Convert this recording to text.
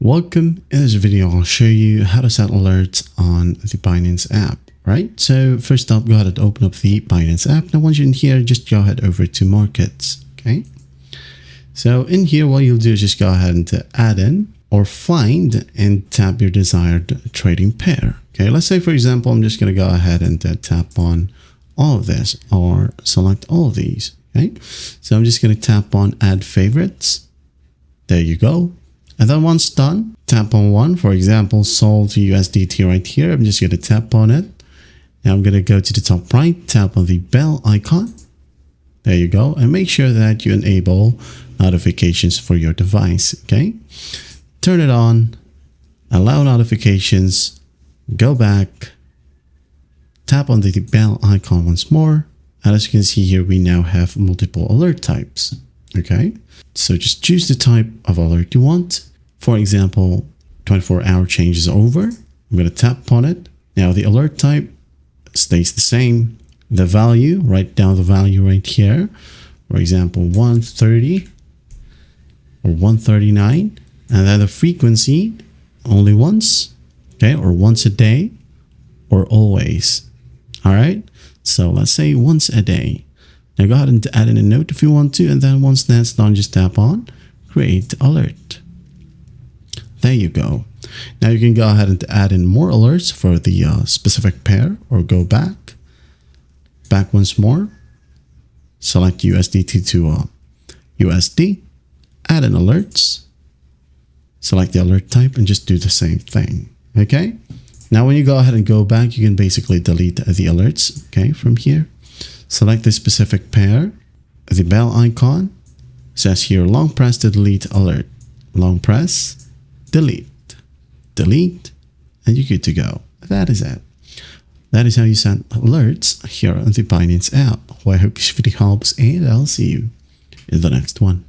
Welcome. In this video, I'll show you how to set alerts on the Binance app, right? So first up, go ahead and open up the Binance app. Now, once you're in here, just go ahead over to markets, okay? So in here, what you'll do is just go ahead and add in or find and tap your desired trading pair. Okay, let's say, for example, I'm just going to go ahead and tap on all of this or select all of these, okay? So I'm just going to tap on add favorites. There you go. And then once done, tap on one, for example, sold to USDT right here. I'm just going to tap on it. Now I'm going to go to the top right, tap on the bell icon. There you go. And make sure that you enable notifications for your device, okay? Turn it on, allow notifications, go back, tap on the bell icon once more. And as you can see here, we now have multiple alert types, okay? So just choose the type of alert you want. For example, 24-hour change is over. I'm going to tap on it. Now the alert type stays the same. The value, write down the value right here. For example, 130 or 139. And then the frequency, only once, okay, or once a day, or always. All right. So let's say once a day. Now go ahead and add in a note if you want to. And then once that's done, just tap on create alert. There you go. Now you can go ahead and add in more alerts for the specific pair, or go back once more. Select USDT to USD, add in alerts, select the alert type, and just do the same thing. Okay. Now when you go ahead and go back, you can basically delete the alerts. Okay, from here. Select the specific pair, the bell icon says here long press to delete alert. Long press, delete, and you're good to go. That is it. That is how you set alerts here on the Binance app. Well, I hope this video helps, and I'll see you in the next one.